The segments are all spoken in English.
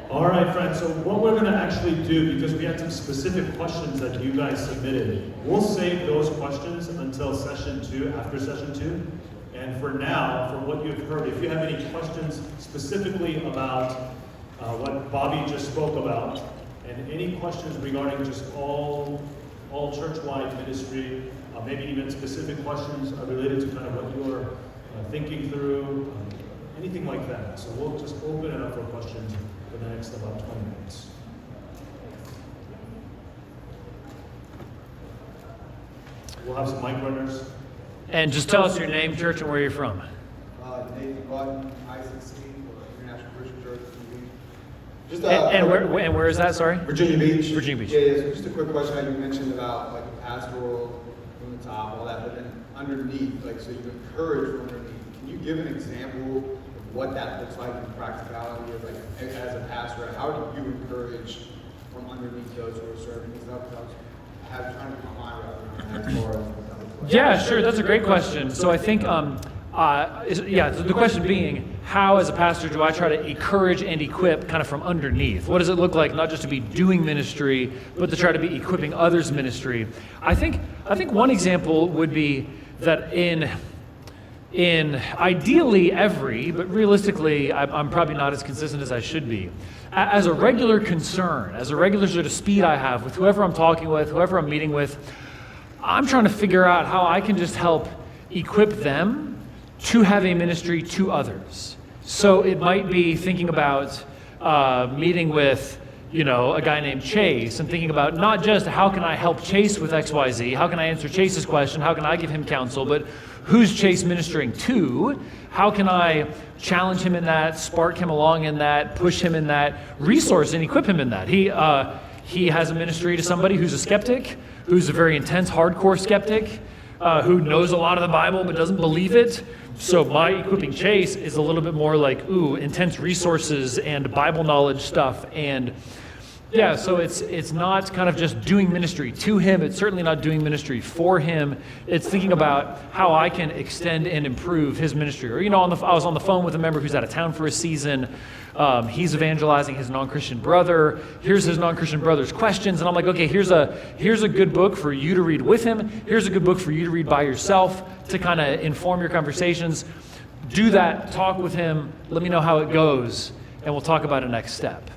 All right, friends, so what we're going to actually do, because we had some specific questions that you guys submitted, we'll save those questions until session 2, after session 2. And for now, from what you've heard, if you have any questions specifically about what Bobby just spoke about, and any questions regarding just all church-wide ministry, maybe even specific questions related to kind of what you're thinking through, anything like that. So we'll just open it up for questions for the next about 20 minutes. We'll have some mic runners. And just tell us your name, church, and where you're from. Nathan Button, ICC, International Christian Church, Virginia Beach. Just, and where is that, sorry? Virginia Beach. Virginia Beach. Yeah, so just a quick question. You mentioned about like the pastoral from the top, all that, but then underneath, like so you encourage from underneath. Can you give an example of what that looks like in practicality of like as a pastor? How do you encourage from underneath those who are serving? Because I was trying to get my mind around as far as what that looks like. Yeah, sure. That's a great question. So I think, the question being, how as a pastor do I try to encourage and equip kind of from underneath? What does it look like not just to be doing ministry, but to try to be equipping others' ministry? I think one example would be that in ideally every, but realistically, I'm probably not as consistent as I should be. As a regular concern, as a regular sort of speed I have with whoever I'm talking with, whoever I'm meeting with, I'm trying to figure out how I can just help equip them to have a ministry to others. So it might be thinking about meeting with, a guy named Chase and thinking about not just how can I help Chase with XYZ, how can I answer Chase's question, how can I give him counsel, but who's Chase ministering to? How can I challenge him in that, spark him along in that, push him in that, resource and equip him in that? He has a ministry to somebody who's a skeptic, who's a very intense, hardcore skeptic, who knows a lot of the Bible but doesn't believe it. So my equipping Chase is a little bit more like, intense resources and Bible knowledge stuff. And yeah, so it's not kind of just doing ministry to him. It's certainly not doing ministry for him. It's thinking about how I can extend and improve his ministry. Or, I was on the phone with a member who's out of town for a season. He's evangelizing his non-Christian brother. Here's his non-Christian brother's questions. And I'm like, okay, here's a good book for you to read with him. Here's a good book for you to read by yourself to kind of inform your conversations. Do that, talk with him, let me know how it goes, and we'll talk about a next step.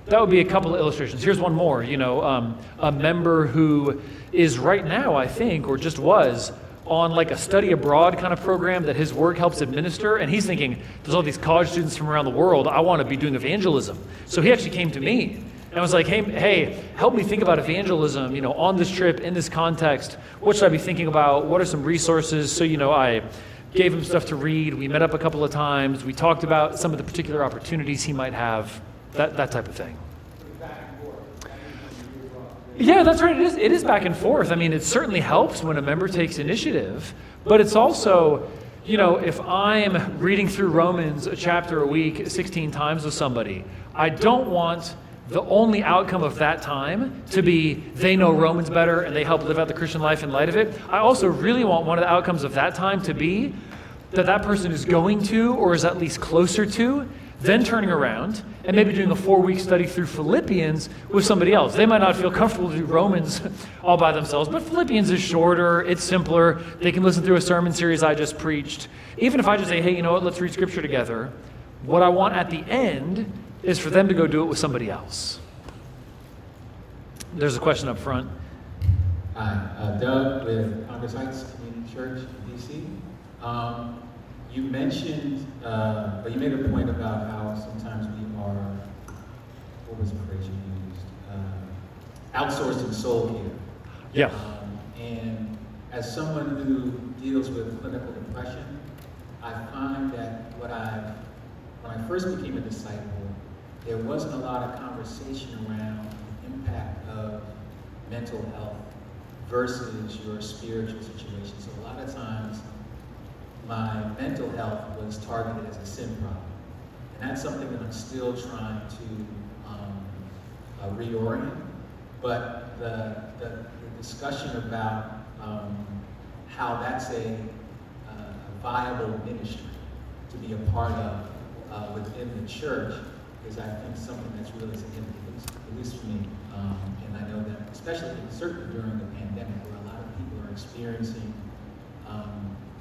That would be a couple of illustrations. Here's one more, a member who is right now, I think, or just was, on like a study abroad kind of program that his work helps administer, and he's thinking, there's all these college students from around the world, I want to be doing evangelism. So he actually came to me and was like, hey, help me think about evangelism, on this trip, in this context, what should I be thinking about, what are some resources? So, I gave him stuff to read, we met up a couple of times, we talked about some of the particular opportunities he might have, that type of thing. Yeah, that's right. It is back and forth. I mean, it certainly helps when a member takes initiative, but it's also, if I'm reading through Romans a chapter a week 16 times with somebody, I don't want the only outcome of that time to be they know Romans better and they help live out the Christian life in light of it. I also really want one of the outcomes of that time to be that person is going to, or is at least closer to, then turning around and maybe doing a 4-week study through Philippians with somebody else. They might not feel comfortable to do Romans all by themselves, but Philippians is shorter, it's simpler. They can listen through a sermon series I just preached. Even if I just say, hey, you know what, let's read scripture together. What I want at the end is for them to go do it with somebody else. There's a question up front. Hi, Doug with Congress Heights Community Church in DC. You mentioned, but you made a point about how sometimes we are, what was the phrase you used? Outsourcing soul care. Yeah. And as someone who deals with clinical depression, I find that when I first became a disciple, there wasn't a lot of conversation around the impact of mental health versus your spiritual situation. So a lot of times, my mental health was targeted as a sin problem. And that's something that I'm still trying to reorient. But the discussion about how that's a viable ministry to be a part of within the church is I think something that's really significant, at least for me. And I know that, especially certainly during the pandemic, where a lot of people are experiencing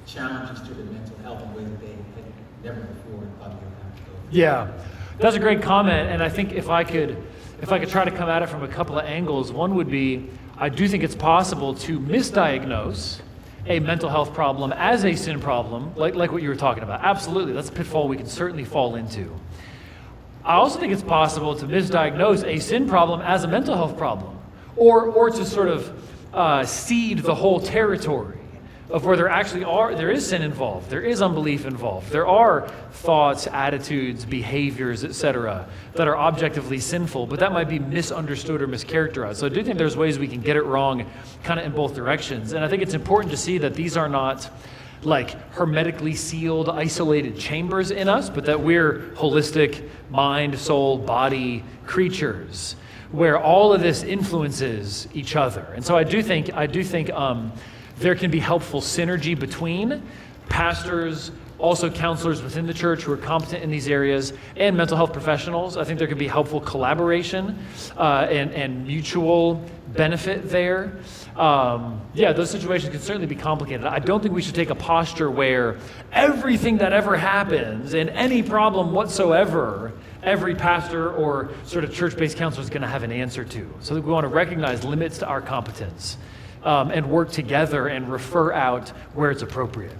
challenges to their mental health in ways that they had never before thought they would have to go through. Yeah, that's a great comment, and I think if I could try to come at it from a couple of angles, one would be, I do think it's possible to misdiagnose a mental health problem as a sin problem, like what you were talking about. Absolutely, that's a pitfall we can certainly fall into. I also think it's possible to misdiagnose a sin problem as a mental health problem, or to sort of seed the whole territory of where there is sin involved, there is unbelief involved, there are thoughts, attitudes, behaviors, etc., that are objectively sinful, but that might be misunderstood or mischaracterized. So I do think there's ways we can get it wrong kind of in both directions. And I think it's important to see that these are not like hermetically sealed, isolated chambers in us, but that we're holistic mind, soul, body creatures, where all of this influences each other. And so I do think there can be helpful synergy between pastors, also counselors within the church who are competent in these areas, and mental health professionals. I think there can be helpful collaboration and mutual benefit there. Those situations can certainly be complicated. I don't think we should take a posture where everything that ever happens and any problem whatsoever, every pastor or sort of church-based counselor is going to have an answer to. So that we want to recognize limits to our competence. And work together and refer out where it's appropriate.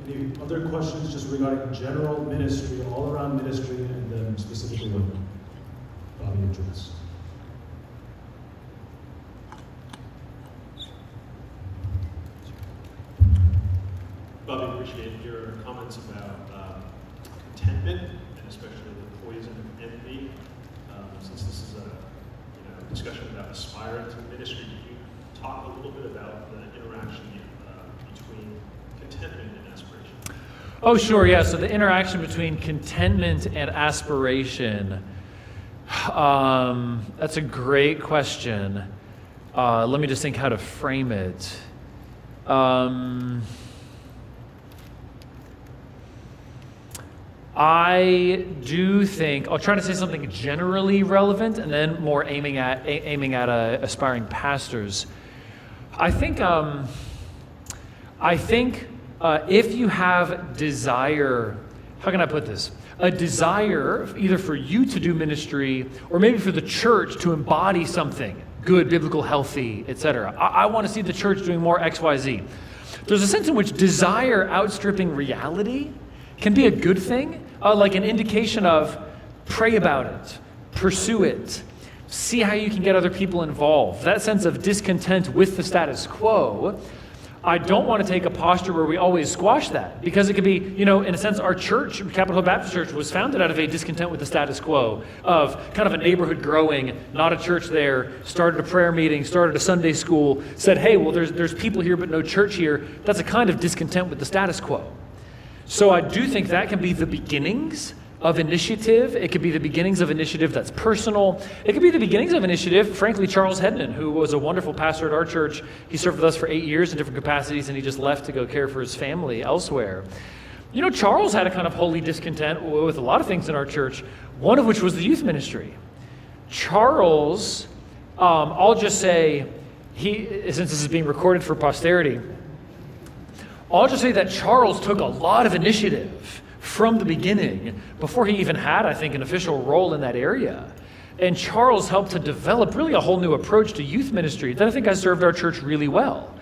Any other questions just regarding general ministry, all around ministry, and then specifically what Bobby addressed? Bobby, appreciate your comments about contentment, and especially the poison of envy. Since this is a discussion about aspiring to ministry, can you talk a little bit about the interaction between contentment and aspiration? Oh, sure, yeah. So the interaction between contentment and aspiration, that's a great question. Let me just think how to frame it. I do think I'll try to say something generally relevant, and then more aiming at aspiring pastors. I think if you have desire, how can I put this? A desire either for you to do ministry or maybe for the church to embody something good, biblical, healthy, etc. I want to see the church doing more X, Y, Z. There's a sense in which desire outstripping reality can be a good thing, like an indication of pray about it, pursue it, see how you can get other people involved. That sense of discontent with the status quo, I don't want to take a posture where we always squash that, because it could be, in a sense, our church, Capitol Hill Baptist Church, was founded out of a discontent with the status quo of kind of a neighborhood growing, not a church there, started a prayer meeting, started a Sunday school, said, hey, well, there's people here but no church here. That's a kind of discontent with the status quo. So I do think that can be the beginnings of initiative. It could be the beginnings of initiative that's personal. It could be the beginnings of initiative. Frankly, Charles Hedman, who was a wonderful pastor at our church, he served with us for 8 years in different capacities, and he just left to go care for his family elsewhere. Charles had a kind of holy discontent with a lot of things in our church, one of which was the youth ministry. Charles, I'll just say, since this is being recorded for posterity, I'll just say that Charles took a lot of initiative from the beginning, before he even had, I think, an official role in that area. And Charles helped to develop really a whole new approach to youth ministry that I think has served our church really well.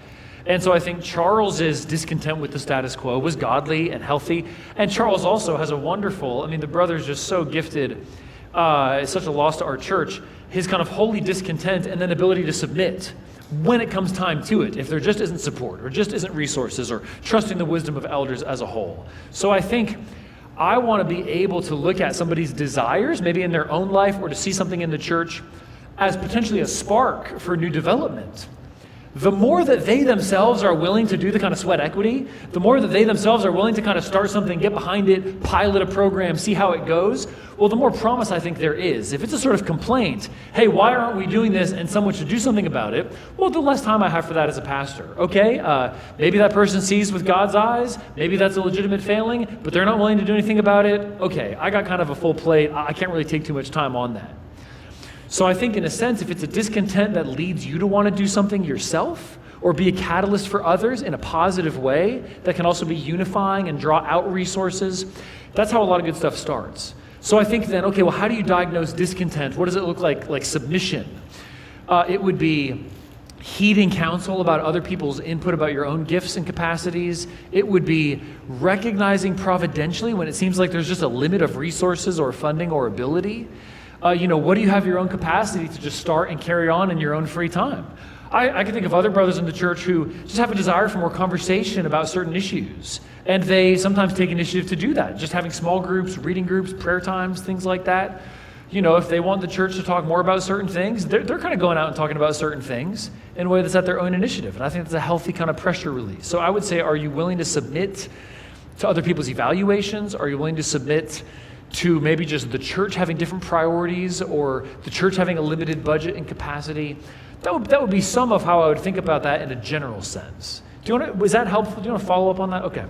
And so I think Charles's discontent with the status quo was godly and healthy. And Charles also has a wonderful, the brother's just so gifted, it's such a loss to our church, his kind of holy discontent and then ability to submit when it comes time to it, if there just isn't support or just isn't resources or trusting the wisdom of elders as a whole. So I think I want to be able to look at somebody's desires, maybe in their own life, or to see something in the church as potentially a spark for new development. the more that they themselves are willing to do the kind of sweat equity, the more that they themselves are willing to kind of start something, get behind it, pilot a program, see how it goes, well, the more promise I think there is. If it's a sort of complaint, hey, why aren't we doing this, and someone should do something about it, well, the less time I have for that as a pastor. Okay, maybe that person sees with God's eyes, maybe that's a legitimate failing, but they're not willing to do anything about it. Okay, I got kind of a full plate. I can't really take too much time on that. So I think in a sense, if it's a discontent that leads you to want to do something yourself or be a catalyst for others in a positive way that can also be unifying and draw out resources, that's how a lot of good stuff starts. So I think then, okay, well, how do you diagnose discontent? What does it look like submission? It would be heeding counsel about other people's input about your own gifts and capacities. It would be recognizing providentially when it seems like there's just a limit of resources or funding or ability. What do you have your own capacity to just start and carry on in your own free time? I can think of other brothers in the church who just have a desire for more conversation about certain issues. And they sometimes take initiative to do that. Just having small groups, reading groups, prayer times, things like that. If they want the church to talk more about certain things, they're kind of going out and talking about certain things in a way that's at their own initiative. And I think that's a healthy kind of pressure release. So I would say, are you willing to submit to other people's evaluations? Are you willing to submit to maybe just the church having different priorities or the church having a limited budget and capacity? That would be some of how I would think about that in a general sense. Was that helpful? Do you want to follow up on that? Okay.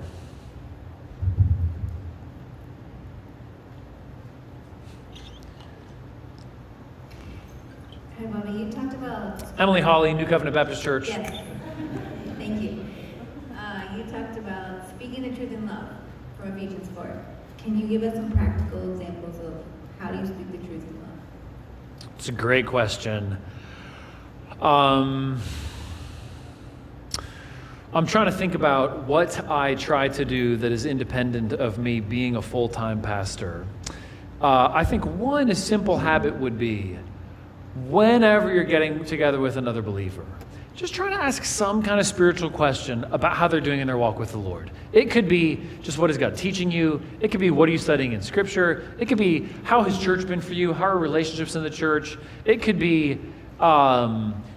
Hi, Bobby. You talked about... Emily Hawley, New Covenant Baptist Church. Yes. Thank you. You talked about speaking the truth in love from Ephesians 4. Can you give us some practical examples of how do you speak the truth in love? It's a great question. I'm trying to think about what I try to do that is independent of me being a full-time pastor. I think one simple habit would be whenever you're getting together with another believer, just try to ask some kind of spiritual question about how they're doing in their walk with the Lord. It could be just what is God teaching you. It could be what are you studying in Scripture. It could be how has church been for you? How are relationships in the church? It could be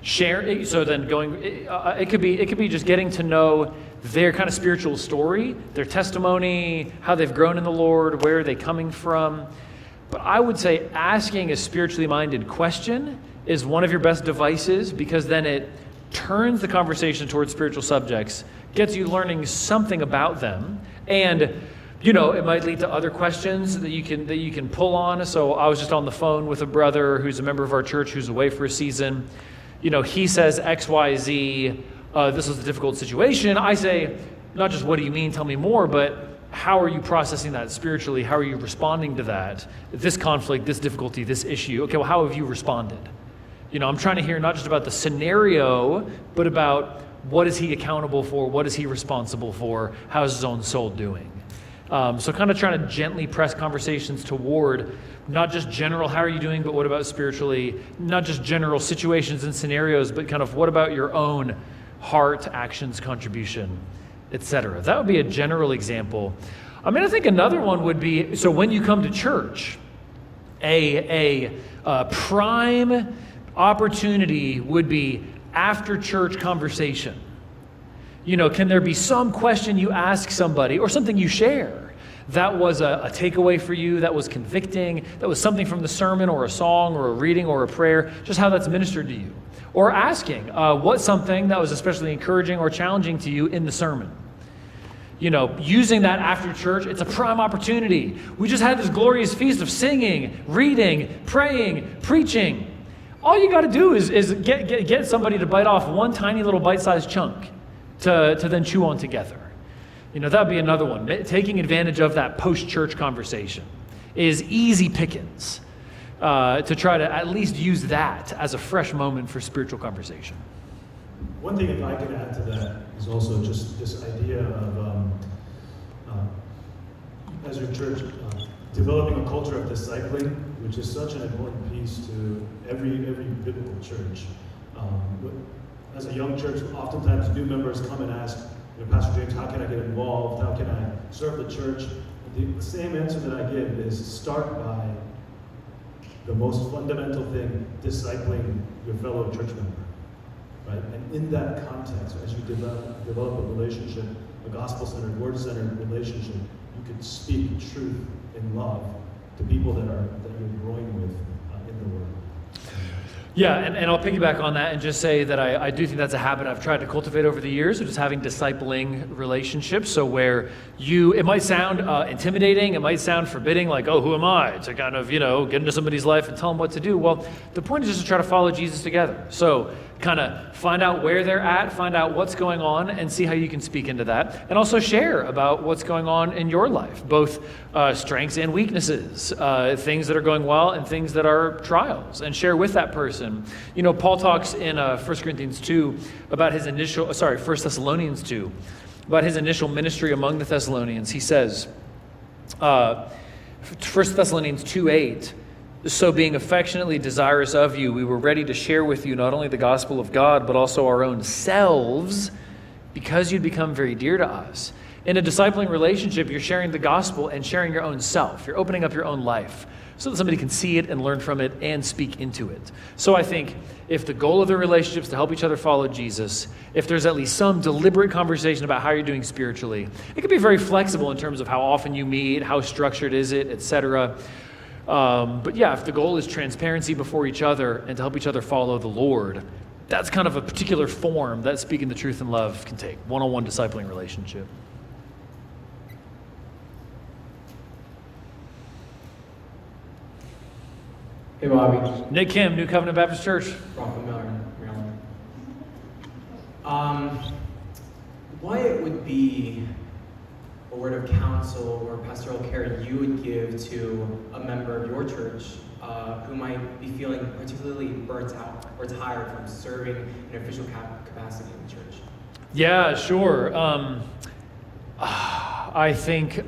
share. So then going. It could be just getting to know their kind of spiritual story, their testimony, how they've grown in the Lord, where are they coming from. But I would say asking a spiritually minded question is one of your best devices, because then it turns the conversation towards spiritual subjects, gets you learning something about them, and it might lead to other questions that you can pull on. So I was just on the phone with a brother who's a member of our church who's away for a season. He says X, Y, Z. This was a difficult situation. I say, not just what do you mean, tell me more, but how are you processing that spiritually? How are you responding to that? This conflict, this difficulty, this issue. Okay, well, how have you responded? I'm trying to hear not just about the scenario, but about what is he accountable for? What is he responsible for? How is his own soul doing? So kind of trying to gently press conversations toward not just general, how are you doing, but what about spiritually? Not just general situations and scenarios, but kind of what about your own heart, actions, contribution, etc. That would be a general example. I think another one would be, so when you come to church, a prime opportunity would be after church conversation. Can there be some question you ask somebody or something you share that was a takeaway for you, that was convicting, that was something from the sermon or a song or a reading or a prayer, just how that's ministered to you? Or asking, what's something that was especially encouraging or challenging to you in the sermon? Using that after church, it's a prime opportunity. We just had this glorious feast of singing, reading, praying, preaching. All you got to do is get somebody to bite off one tiny little bite-sized chunk to then chew on together. That would be another one. Taking advantage of that post-church conversation is easy pickings to try to at least use that as a fresh moment for spiritual conversation. One thing, if I could add to that, is also just this idea of, as your church, developing a culture of discipling, which is such an important piece to every biblical church. As a young church, oftentimes new members come and ask, Pastor James, how can I get involved? How can I serve the church? The same answer that I give is start by the most fundamental thing, discipling your fellow church member. right? And in that context, as you develop a relationship, a gospel-centered, word-centered relationship, you can speak truth in love to people that you're growing with in the Word. Yeah, and I'll piggyback on that and just say that I do think that's a habit I've tried to cultivate over the years, which is having discipling relationships. So where it might sound intimidating, it might sound forbidding, like, oh, who am I to kind of, get into somebody's life and tell them what to do? Well, the point is just to try to follow Jesus together. So kind of find out where they're at, find out what's going on, and see how you can speak into that. And also share about what's going on in your life, both strengths and weaknesses, things that are going well and things that are trials, and share with that person. Paul talks in 1 Corinthians 2 about 1 Thessalonians 2, about his initial ministry among the Thessalonians. He says, 1 Thessalonians 2:8, so being affectionately desirous of you, we were ready to share with you not only the gospel of God, but also our own selves, because you'd become very dear to us. In a discipling relationship, you're sharing the gospel and sharing your own self. You're opening up your own life so that somebody can see it and learn from it and speak into it. So I think if the goal of the relationship is to help each other follow Jesus, if there's at least some deliberate conversation about how you're doing spiritually, it can be very flexible in terms of how often you meet, how structured is it, etc. But yeah, if the goal is transparency before each other and to help each other follow the Lord, that's kind of a particular form that speaking the truth in love can take. One-on-one discipling relationship. Hey, Bobby. Nick Kim, New Covenant Baptist Church. From Maryland. What would be a word of counsel or pastoral care you would give to a member of your church who might be feeling particularly burnt out or tired from serving in an official capacity in the church? Yeah, sure. I think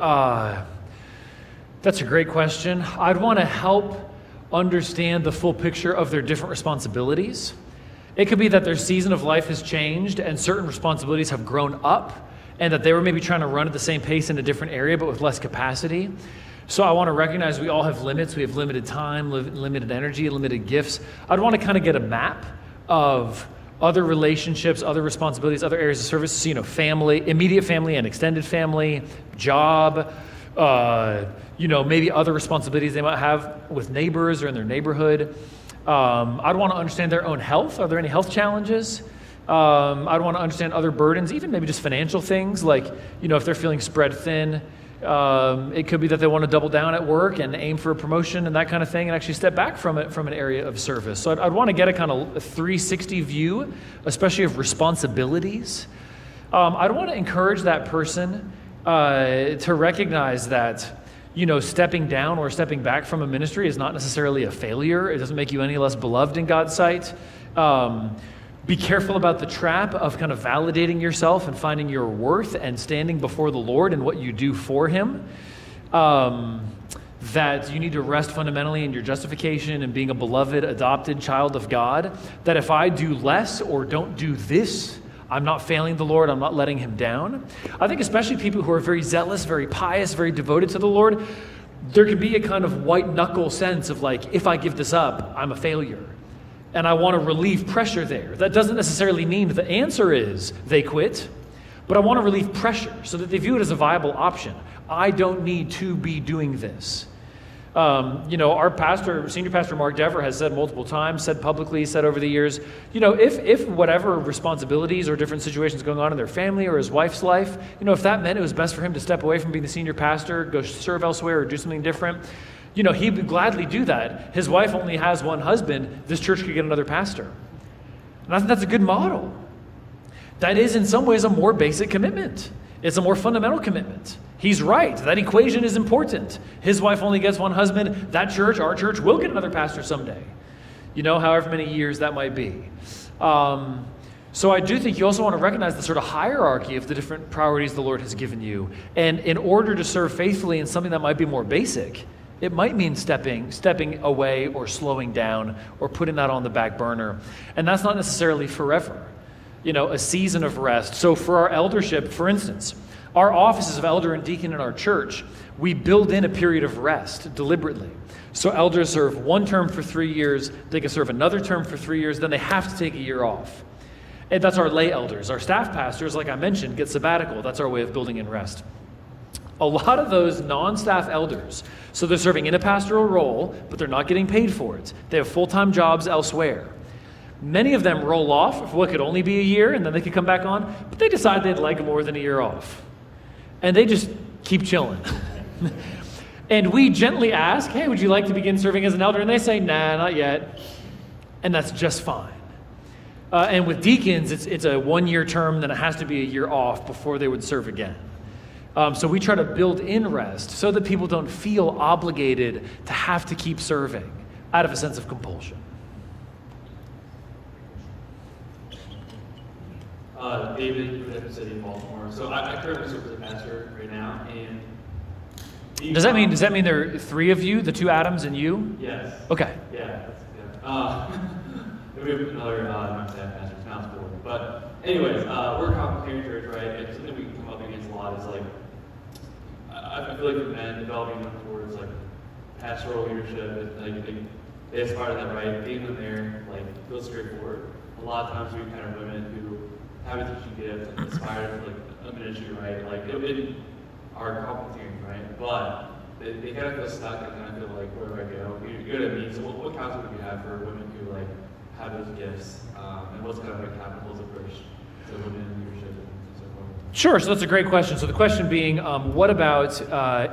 that's a great question. I'd want to help understand the full picture of their different responsibilities. It could be that their season of life has changed and certain responsibilities have grown up, and that they were maybe trying to run at the same pace in a different area but with less capacity. So I want to recognize we all have limits. We have limited time, limited energy, limited gifts. I'd want to kind of get a map of other relationships, other responsibilities, other areas of service, family, immediate family and extended family, job, maybe other responsibilities they might have with neighbors or in their neighborhood. I'd want to understand their own health. Are there any health challenges? I'd want to understand other burdens, even maybe just financial things, like, if they're feeling spread thin, it could be that they want to double down at work and aim for a promotion and that kind of thing and actually step back from it from an area of service. So I'd want to get a kind of 360 view, especially of responsibilities. I'd want to encourage that person to recognize that, stepping down or stepping back from a ministry is not necessarily a failure. It doesn't make you any less beloved in God's sight. Be careful about the trap of kind of validating yourself and finding your worth and standing before the Lord and what you do for Him. That you need to rest fundamentally in your justification and being a beloved, adopted child of God. That if I do less or don't do this, I'm not failing the Lord, I'm not letting Him down. I think especially people who are very zealous, very pious, very devoted to the Lord, there can be a kind of white knuckle sense of like, if I give this up, I'm a failure. And I want to relieve pressure there. That doesn't necessarily mean the answer is they quit, but I want to relieve pressure so that they view it as a viable option. I don't need to be doing this. Our pastor, senior pastor Mark Dever, has said multiple times, said publicly, said over the years, if whatever responsibilities or different situations going on in their family or his wife's life, if that meant it was best for him to step away from being the senior pastor, go serve elsewhere or do something different, he would gladly do that. His wife only has one husband. This church could get another pastor. And I think that's a good model. That is, in some ways, a more basic commitment. It's a more fundamental commitment. He's right. That equation is important. His wife only gets one husband. That church, our church, will get another pastor someday. However many years that might be. So I do think you also want to recognize the sort of hierarchy of the different priorities the Lord has given you. And in order to serve faithfully in something that might be more basic, it might mean stepping away or slowing down or putting that on the back burner. And that's not necessarily forever. A season of rest. So for our eldership, for instance, our offices of elder and deacon in our church, we build in a period of rest deliberately. So elders serve one term for 3 years, they can serve another term for 3 years, then they have to take a year off. And that's our lay elders. Our staff pastors, like I mentioned, get sabbatical. That's our way of building in rest. A lot of those non-staff elders, so they're serving in a pastoral role, but they're not getting paid for it. They have full-time jobs elsewhere. Many of them roll off for what could only be a year, and then they could come back on, but they decide they'd like more than a year off. And they just keep chilling. And we gently ask, hey, would you like to begin serving as an elder? And they say, nah, not yet. And that's just fine. And with deacons, it's a 1-year term, then it has to be a year off before they would serve again. So we try to build in rest so that people don't feel obligated to have to keep serving out of a sense of compulsion. David, with the city of Baltimore. So I currently serve as a pastor right now, and Does that mean there are 3 of you, the 2 Adams and you? Yes. Okay. Yeah. We have another non-staff pastor, it's now 4. But anyways, we're a complicated church, right? And something we come up against a lot is like, I feel like for men, developing them towards like pastoral leadership, they aspire to that, right? Being in there, like, feels straightforward. A lot of times we encounter women who have a teaching gift and aspire to like a ministry, right? Like it are complicated, right? But they kind of feel stuck and kind of feel like, where do I go? You know what I mean? So what counsel would you have for women who like have those gifts? And what's kind of like Capital's approach to women in leadership and so forth? Sure, so that's a great question. So the question being, what about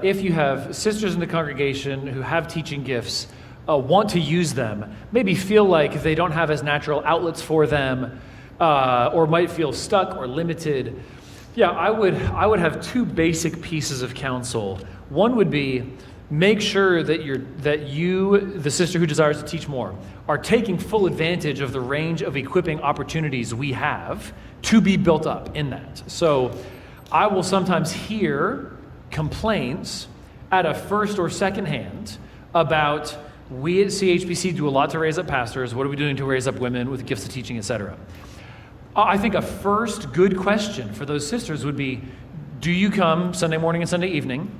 if you have sisters in the congregation who have teaching gifts, want to use them, maybe feel like they don't have as natural outlets for them, or might feel stuck or limited? Yeah, I would have 2 basic pieces of counsel. One would be, make sure that you, the sister who desires to teach more, are taking full advantage of the range of equipping opportunities we have to be built up in that. So I will sometimes hear complaints at a first or second hand about, we at CHBC do a lot to raise up pastors. What are we doing to raise up women with gifts of teaching, etc.? I think a first good question for those sisters would be, do you come Sunday morning and Sunday evening?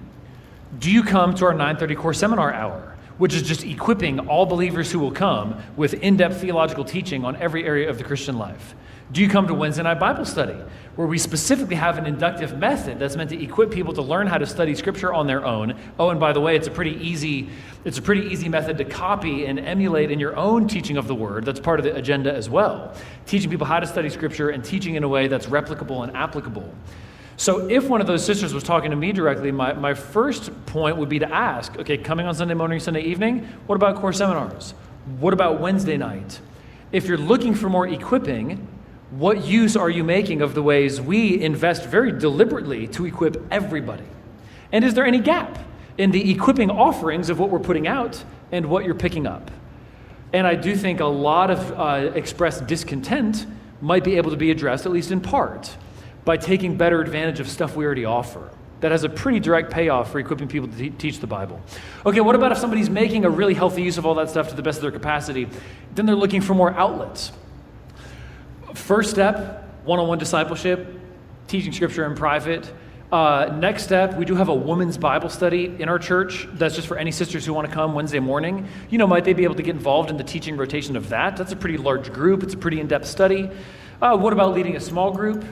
Do you come to our 9:30 core seminar hour, which is just equipping all believers who will come with in-depth theological teaching on every area of the Christian life? Do you come to Wednesday night Bible study, where we specifically have an inductive method that's meant to equip people to learn how to study Scripture on their own? Oh, and by the way, it's a pretty easy method to copy and emulate in your own teaching of the Word. That's part of the agenda as well. Teaching people how to study Scripture and teaching in a way that's replicable and applicable. So if one of those sisters was talking to me directly, my first point would be to ask, okay, coming on Sunday morning, Sunday evening, what about core seminars? What about Wednesday night? If you're looking for more equipping, what use are you making of the ways we invest very deliberately to equip everybody? And is there any gap in the equipping offerings of what we're putting out and what you're picking up? And I do think a lot of expressed discontent might be able to be addressed, at least in part, by taking better advantage of stuff we already offer. That has a pretty direct payoff for equipping people to teach the Bible. Okay, what about if somebody's making a really healthy use of all that stuff to the best of their capacity? Then they're looking for more outlets. First step, one-on-one discipleship, teaching Scripture in private. Next step, we do have a women's Bible study in our church. That's just for any sisters who want to come Wednesday morning. Might they be able to get involved in the teaching rotation of that? That's a pretty large group. It's a pretty in-depth study. What about leading a small group?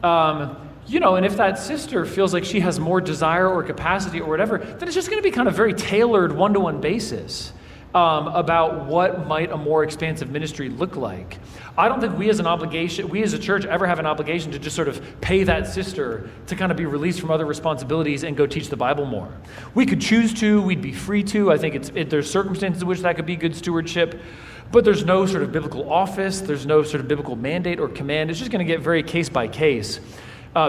And if that sister feels like she has more desire or capacity or whatever, then it's just going to be kind of very tailored one-to-one basis about what might a more expansive ministry look like. I don't think we as a church ever have an obligation to just sort of pay that sister to kind of be released from other responsibilities and go teach the Bible more. We could choose to, we'd be free to. I think there's circumstances in which that could be good stewardship, but there's no sort of biblical office, there's no sort of biblical mandate or command. It's just going to get very case by case.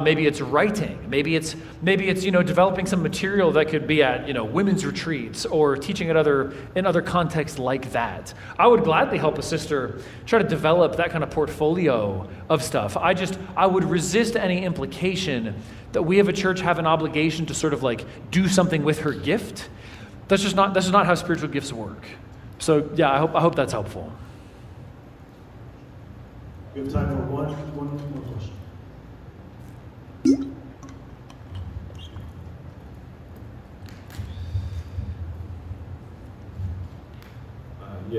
Maybe it's writing. Maybe it's developing some material that could be at women's retreats or teaching in other contexts like that. I would gladly help a sister try to develop that kind of portfolio of stuff. I would resist any implication that we as a church have an obligation to sort of like do something with her gift. That's just not how spiritual gifts work. So yeah, I hope that's helpful. We have time for one more question.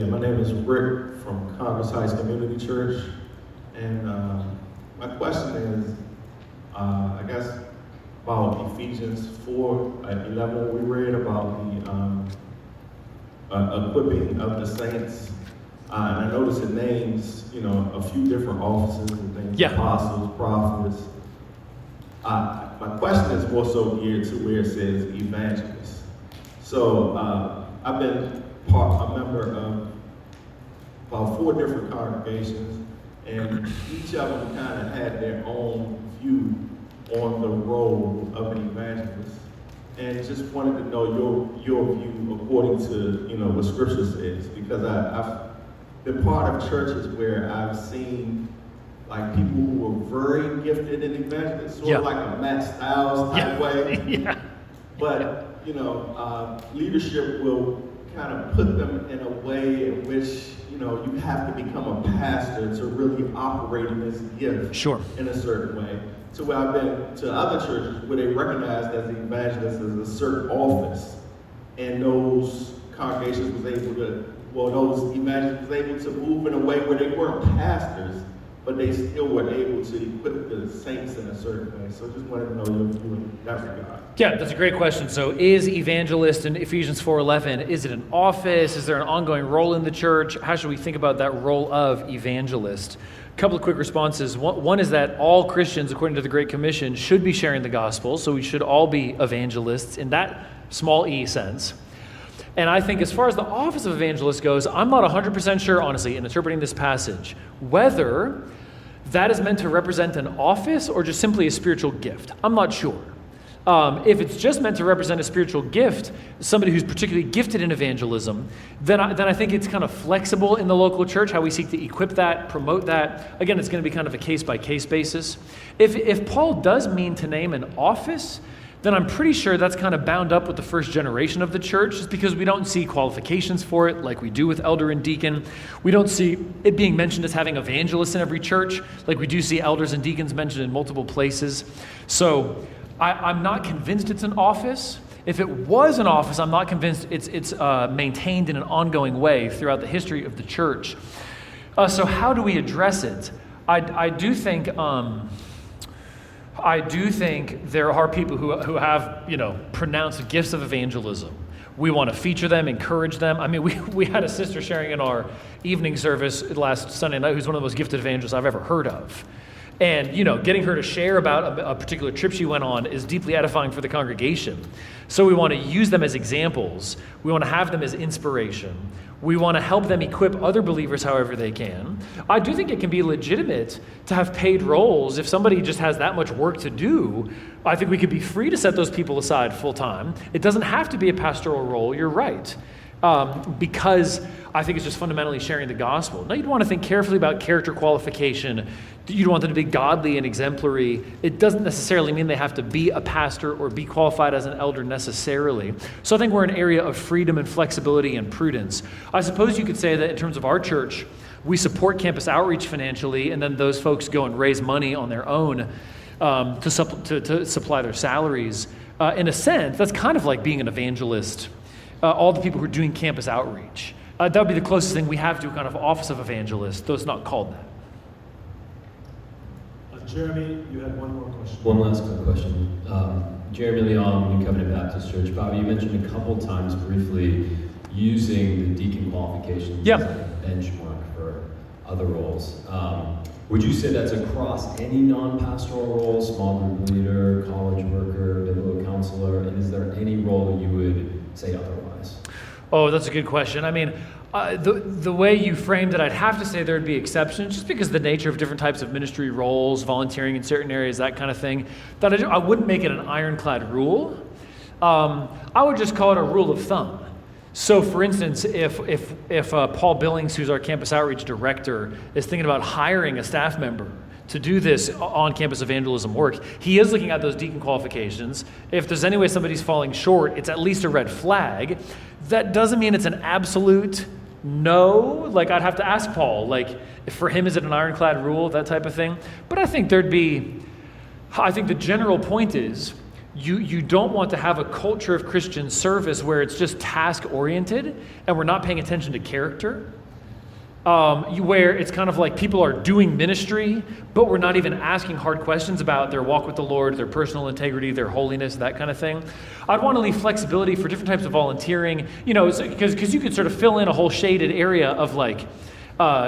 My name is Rick from Congress Heights Community Church, And my question is, I guess, about Ephesians 4:11. We read about the equipping of the saints. And I noticed it names, a few different offices and things, Yeah. apostles, prophets. My question is more so geared to where it says evangelists. So I've been a member of about 4 different congregations, and each of them kind of had their own view on the role of an evangelist. And just wanted to know your view according to what Scripture says, because I've been part of churches where I've seen like people who were very gifted in evangelism, sort of like a Matt Styles type way. Yeah. But leadership will kind of put them in a way in which you have to become a pastor to really operate in this gift Sure. in a certain way. So where I've been to other churches where they recognize that the evangelist is a certain office, and those congregations was able to, those evangelists was able to move in a way where they weren't pastors, but they still were able to equip the saints in a certain way. So just wanted to know your view in that regard. Yeah, that's a great question. So is evangelist in Ephesians 4:11, is it an office? Is there an ongoing role in the church? How should we think about that role of evangelist? A couple of quick responses. One is that all Christians, according to the Great Commission, should be sharing the gospel. So we should all be evangelists in that small e sense. And I think as far as the office of evangelist goes, I'm not 100% sure, honestly, in interpreting this passage, whether that is meant to represent an office or just simply a spiritual gift. I'm not sure. If it's just meant to represent a spiritual gift, somebody who's particularly gifted in evangelism, then I think it's kind of flexible in the local church, how we seek to equip that, promote that. Again, it's going to be kind of a case-by-case basis. If Paul does mean to name an office, then I'm pretty sure that's kind of bound up with the first generation of the church, just because we don't see qualifications for it like we do with elder and deacon. We don't see it being mentioned as having evangelists in every church, like we do see elders and deacons mentioned in multiple places. So I'm not convinced it's an office. If it was an office, I'm not convinced it's maintained in an ongoing way throughout the history of the church. So how do we address it? I do think there are people who have, pronounced gifts of evangelism. We want to feature them, encourage them. I mean, we had a sister sharing in our evening service last Sunday night who's one of the most gifted evangelists I've ever heard of. And, getting her to share about a particular trip she went on is deeply edifying for the congregation. So we want to use them as examples. We want to have them as inspiration. We want to help them equip other believers however they can. I do think it can be legitimate to have paid roles. If somebody just has that much work to do, I think we could be free to set those people aside full time. It doesn't have to be a pastoral role, you're right. Because I think it's just fundamentally sharing the gospel. Now, you'd want to think carefully about character qualification. You'd want them to be godly and exemplary. It doesn't necessarily mean they have to be a pastor or be qualified as an elder necessarily. So I think we're in an area of freedom and flexibility and prudence. I suppose you could say that in terms of our church, we support campus outreach financially, and then those folks go and raise money on their own to supply their salaries. In a sense, that's kind of like being an evangelist. All the people who are doing campus outreach. That would be the closest thing we have to a kind of office of evangelist, though it's not called that. Jeremy, you had one more question. One last quick question. Jeremy Leon, New Covenant Baptist Church. Bobby, you mentioned a couple times briefly using the deacon qualifications as a benchmark for other roles. Would you say that's across any non-pastoral role, small group leader, college worker, biblical counselor, and is there any role you would say otherwise? Oh, that's a good question. I mean, the way you framed it, I'd have to say there'd be exceptions, just because of the nature of different types of ministry roles, volunteering in certain areas, that kind of thing. That I wouldn't make it an ironclad rule. I would just call it a rule of thumb. So, for instance, if Paul Billings, who's our campus outreach director, is thinking about hiring a staff member to do this on-campus evangelism work, he is looking at those deacon qualifications. If there's any way somebody's falling short, it's at least a red flag. That doesn't mean it's an absolute no. Like, I'd have to ask Paul, like, if for him, is it an ironclad rule, that type of thing? But I think the general point is, you don't want to have a culture of Christian service where it's just task-oriented and we're not paying attention to character. where it's kind of like people are doing ministry, but we're not even asking hard questions about their walk with the Lord, their personal integrity, their holiness, that kind of thing. I'd want to leave flexibility for different types of volunteering, because you could sort of fill in a whole shaded area of like,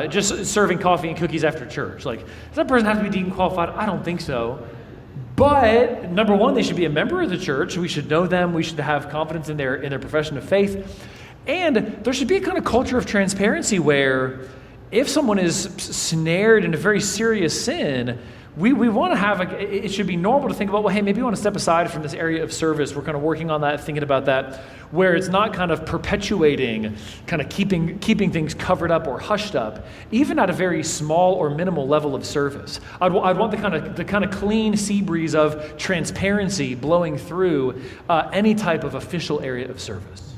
just serving coffee and cookies after church. Like, does that person have to be deacon qualified? I don't think so. But number one, they should be a member of the church. We should know them. We should have confidence in their profession of faith. And there should be a kind of culture of transparency where if someone is snared in a very serious sin, we want to have, it should be normal to think about, well, hey, maybe you want to step aside from this area of service. We're kind of working on that, thinking about that, where it's not kind of perpetuating, kind of keeping things covered up or hushed up, even at a very small or minimal level of service. I'd want the kind of clean sea breeze of transparency blowing through any type of official area of service.